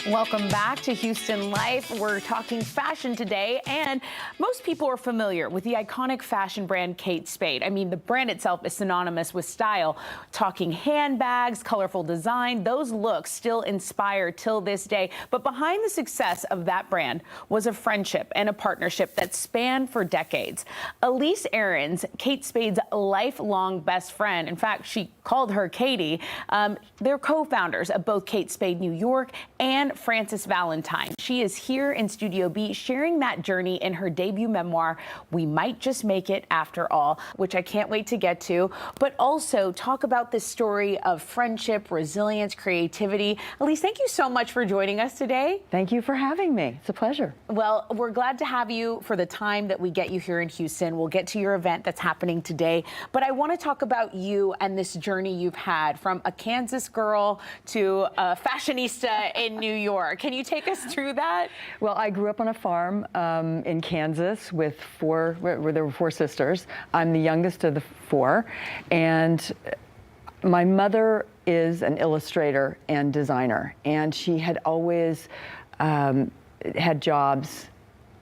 Welcome back to Houston Life. We're talking fashion today, and most people are familiar with the iconic fashion brand Kate Spade. I mean, the brand itself is synonymous with style. Talking handbags, colorful design, those looks still inspire till this day. But behind the success of that brand was a friendship and a partnership that spanned for decades. Elyce Arons, Kate Spade's lifelong best friend, in fact, she called her Katie, they're co-founders of both Kate Spade New York and Frances Valentine. She is here in Studio B sharing that journey in her debut memoir, We Might Just Make It After All, which I can't wait to get to, but also talk about this story of friendship, resilience, creativity. Elyce, thank you so much for joining us today. Thank you for having me. It's a pleasure. Well, we're glad to have you for the time that we get you here in Houston. We'll get to your event that's happening today, but I want to talk about you and this journey you've had from a Kansas girl to a fashionista in New York. Can you take us through that? Well, I grew up on a farm in Kansas with where there were four sisters. I'm the youngest of the four, and my mother is an illustrator and designer, and she had always had jobs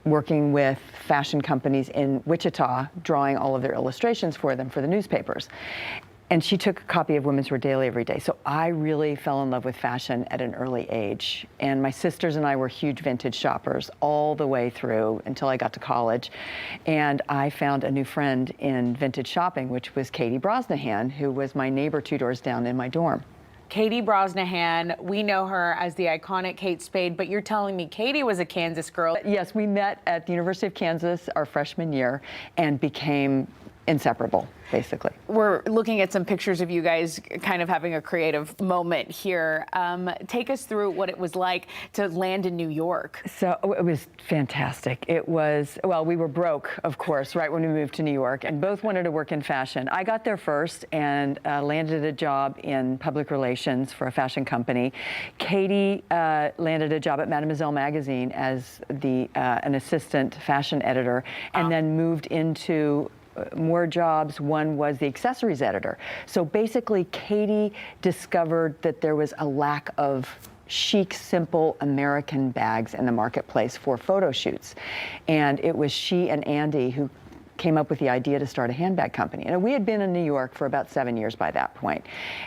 working with fashion companies in Wichita, drawing all of their illustrations for them for the newspapers. And she took a copy of Women's Wear Daily every day. So I really fell in love with fashion at an early age. And my sisters and I were huge vintage shoppers all the way through until I got to college. And I found a new friend in vintage shopping, which was Katie Brosnahan, who was my neighbor 2 doors down in my dorm. Katie Brosnahan, we know her as the iconic Kate Spade, but you're telling me Katie was a Kansas girl. Yes, we met at the University of Kansas our freshman year and became inseparable, basically. We're looking at some pictures of you guys kind of having a creative moment here. Take us through what it was like to land in New York. So it was fantastic. It was, well, we were broke, of course, right when we moved to New York, and both wanted to work in fashion. I got there first and landed a job in public relations for a fashion company. Katie landed a job at Mademoiselle magazine as an assistant fashion editor, and then moved into more jobs. One was the accessories editor. So basically, Katie discovered that there was a lack of chic, simple American bags in the marketplace for photo shoots. And it was she and Andy who came up with the idea to start a handbag company. And we had been in New York for about 7 years by that point.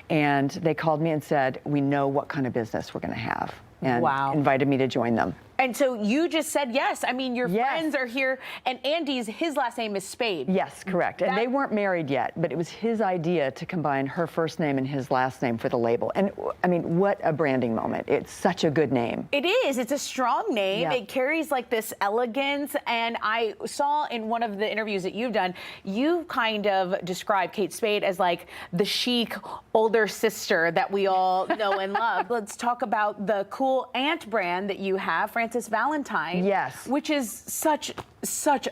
And they called me and said, we know what kind of business we're going to have, and invited me to join them. And so you just said yes. I mean, your friends are here, and Andy's, his last name is Spade. Yes, correct. And they weren't married yet, but it was his idea to combine her first name and his last name for the label. And I mean, what a branding moment. It's such a good name. It is. It's a strong name. Yeah. It carries like this elegance. And I saw in one of the interviews that you've done, you kind of described Kate Spade as like the chic older sister that we all know and love. Let's talk about the cool aunt brand that you have, Frances Valentine. Yes. Which is such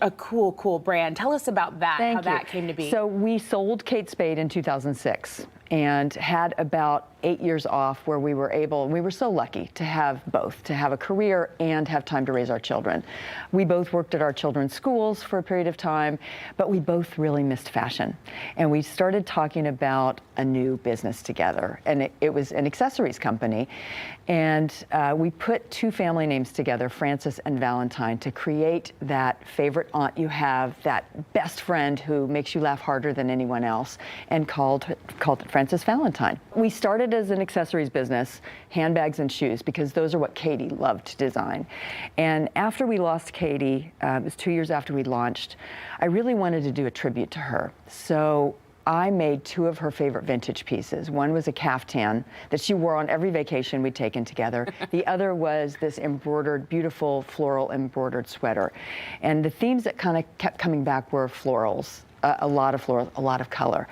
a cool brand. Tell us about that, how that came to be. So we sold Kate Spade in 2006 and had about 8 years off where we were so lucky to have both, to have a career and have time to raise our children. We both worked at our children's schools for a period of time, but we both really missed fashion. And we started talking about a new business together, and it was an accessories company. And we put two family names together, Frances and Valentine, to create that favorite aunt you have, that best friend who makes you laugh harder than anyone else, and called it Frances Valentine. We started as an accessories business, handbags and shoes, because those are what Katie loved to design. And after we lost Katie, it was 2 years after we launched, I really wanted to do a tribute to her. So I made two of her favorite vintage pieces. One was a caftan that she wore on every vacation we'd taken together. The other was this embroidered, beautiful floral embroidered sweater. And the themes that kind of kept coming back were florals. A lot of florals, a lot of color.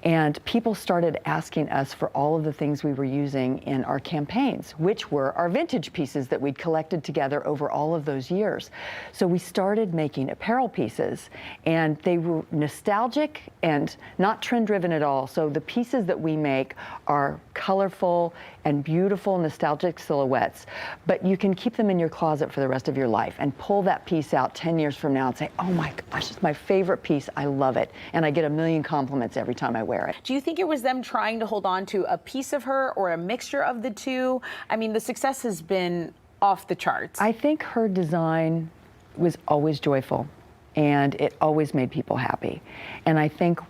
And people started asking us for all of the things we were using in our campaigns, which were our vintage pieces that we'd collected together over all of those years. So we started making apparel pieces, and they were nostalgic and not trend-driven at all. So the pieces that we make are colorful and beautiful, nostalgic silhouettes, but you can keep them in your closet for the rest of your life and pull that piece out 10 years from now and say, oh my gosh, it's my favorite piece, I love love it. And I get a million compliments every time I wear it. Do you think it was them trying to hold on to a piece of her or a mixture of the two? I mean, the success has been off the charts. I think her design was always joyful, and it always made people happy. And I think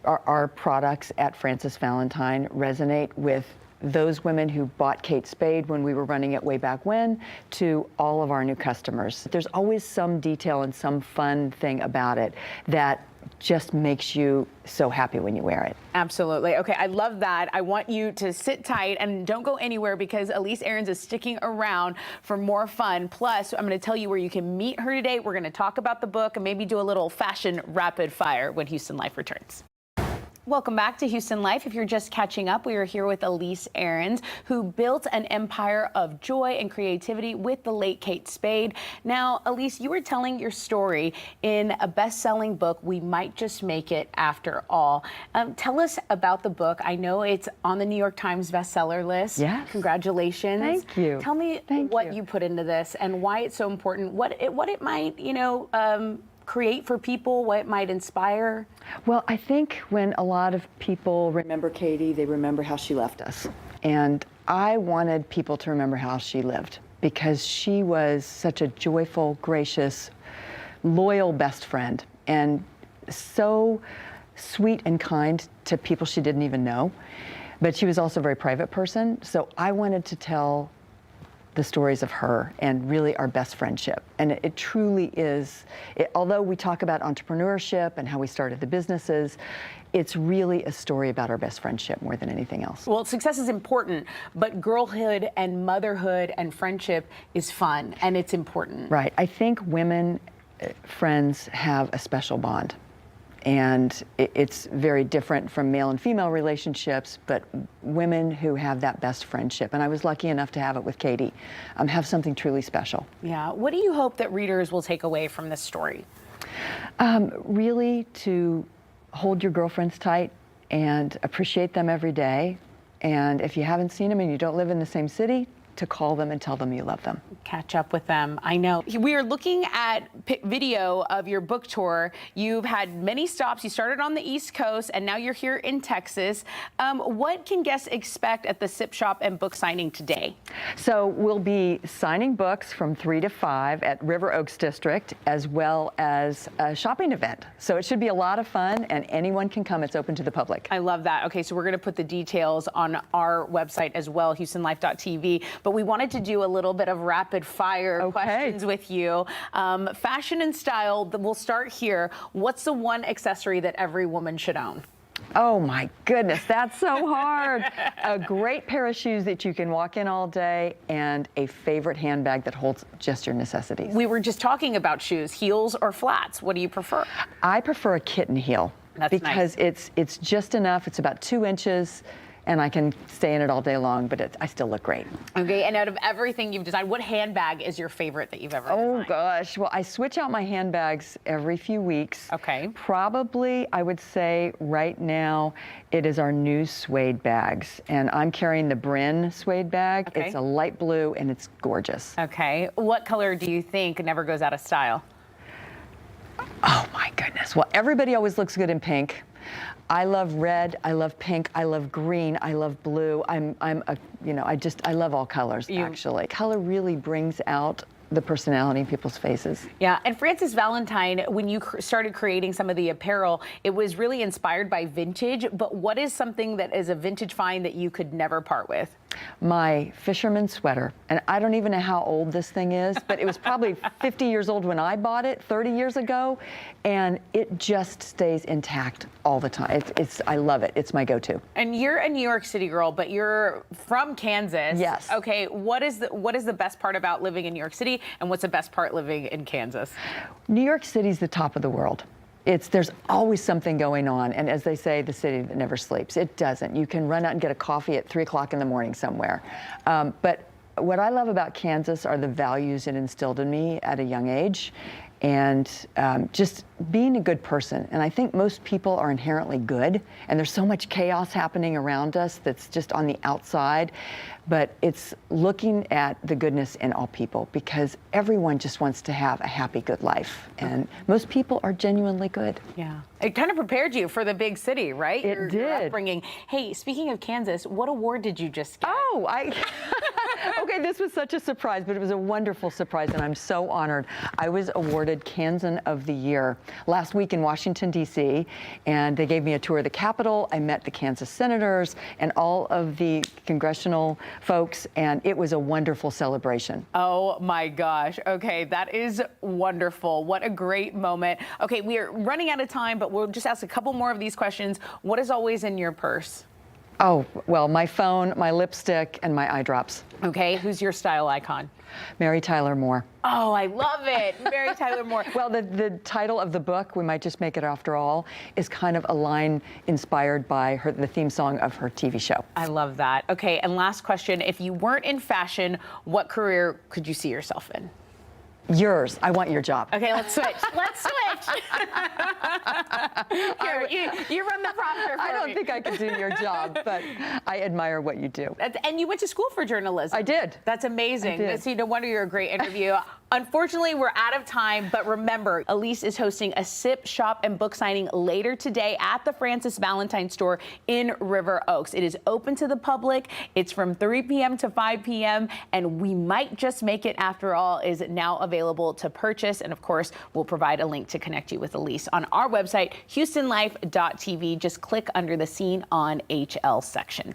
our products at Frances Valentine resonate with those women who bought Kate Spade when we were running it way back when, to all of our new customers. There's always some detail and some fun thing about it that just makes you so happy when you wear it. Absolutely. Okay, I love that. I want you to sit tight and don't go anywhere, because Elyce Arons is sticking around for more fun. Plus, I'm going to tell you where you can meet her today. We're going to talk about the book and maybe do a little fashion rapid fire when Houston Life returns. Welcome back to Houston Life. If you're just catching up, we are here with Elyce Arons, who built an empire of joy and creativity with the late Kate Spade. Now, Elyce, you were telling your story in a best-selling book, We Might Just Make It After All. Tell us about the book. I know it's on the New York Times bestseller list. Yes. Congratulations. Thank you. Tell me what you put into this and why it's so important, what it might, create for people, what it might inspire? Well, I think when a lot of people remember Katie, they remember how she left us. And I wanted people to remember how she lived, because she was such a joyful, gracious, loyal best friend, and so sweet and kind to people she didn't even know. But she was also a very private person. So I wanted to tell the stories of her and really our best friendship. And it truly is, although we talk about entrepreneurship and how we started the businesses, it's really a story about our best friendship more than anything else. Well, success is important, but girlhood and motherhood and friendship is fun, and it's important. Right. I think women, friends, have a special bond. And it's very different from male and female relationships, but women who have that best friendship, and I was lucky enough to have it with Katie, have something truly special. Yeah. What do you hope that readers will take away from this story? Really to hold your girlfriends tight and appreciate them every day. And if you haven't seen them and you don't live in the same city, to call them and tell them you love them. Catch up with them. I know. We are looking at video of your book tour. You've had many stops. You started on the East Coast, and now you're here in Texas. What can guests expect at the Sip Shop and book signing today? So we'll be signing books from 3 to 5 at River Oaks District, as well as a shopping event. So it should be a lot of fun, and anyone can come. It's open to the public. I love that. Okay, so we're going to put the details on our website as well, HoustonLife.tv. But we wanted to do a little bit of rapid fire questions with you. Fashion and style, we'll start here. What's the one accessory that every woman should own? Oh my goodness, that's so hard. A great pair of shoes that you can walk in all day, and a favorite handbag that holds just your necessities. We were just talking about shoes, heels or flats. What do you prefer? I prefer a kitten heel. That's because nice. it's just enough. It's about 2 inches. And I can stay in it all day long, but I still look great. Okay, and out of everything you've designed, what handbag is your favorite that you've ever designed? Oh gosh, well, I switch out my handbags every few weeks. Okay. Probably, I would say right now, it is our new suede bags. And I'm carrying the Bryn suede bag. Okay. It's a light blue and it's gorgeous. Okay, what color do you think never goes out of style? Oh my goodness, well, everybody always looks good in pink. I love red, I love pink, I love green, I love blue. I love all colors, actually. Color really brings out the personality in people's faces. Yeah, and Frances Valentine, when you started creating some of the apparel, it was really inspired by vintage, but what is something that is a vintage find that you could never part with? My fisherman sweater. And I don't even know how old this thing is, but it was probably 50 years old when I bought it 30 years ago, and it just stays intact all the time. I love it. It's my go-to. And you're a New York City girl, but you're from Kansas. Yes. Okay, what is the best part about living in New York City, and what's the best part living in Kansas? New York City's the top of the world. There's always something going on, and as they say, the city that never sleeps. It doesn't. You can run out and get a coffee at 3 o'clock in the morning somewhere. But what I love about Kansas are the values it instilled in me at a young age, and just being a good person. And I think most people are inherently good, and there's so much chaos happening around us that's just on the outside. but it's looking at the goodness in all people, because everyone just wants to have a happy, good life. And most people are genuinely good. Yeah. It kind of prepared you for the big city, right? It did. Your upbringing. Hey, speaking of Kansas, what award did you just get? Oh, okay, this was such a surprise, but it was a wonderful surprise, and I'm so honored. I was awarded Kansan of the Year last week in Washington, D.C., and they gave me a tour of the Capitol. I met the Kansas senators and all of the congressional folks, and it was a wonderful celebration. Oh my gosh. Okay, that is wonderful. What a great moment. Okay, we are running out of time, but we'll just ask a couple more of these questions. What is always in your purse? Oh, well, my phone, my lipstick, and my eye drops. Okay, who's your style icon? Mary Tyler Moore. Oh, I love it. Mary Tyler Moore. Well, the title of the book, We Might Just Make It After All, is kind of a line inspired by the theme song of her TV show. I love that. Okay, and last question. If you weren't in fashion, what career could you see yourself in? Yours. I want your job. Okay, let's switch. Let's switch. Here, you run the prompter for I don't me. think I could do your job, but I admire what you do. And you went to school for journalism. I did. That's amazing. I did. See, no wonder you're a great interview. Unfortunately, we're out of time, but remember, Elyce is hosting a sip, shop, and book signing later today at the Frances Valentine store in River Oaks. It is open to the public. It's from 3 p.m. to 5 p.m., and We Might Just Make It After All is now available to purchase. And of course, we'll provide a link to connect you with Elyce on our website, HoustonLife.tv. Just click under the Scene on HL section.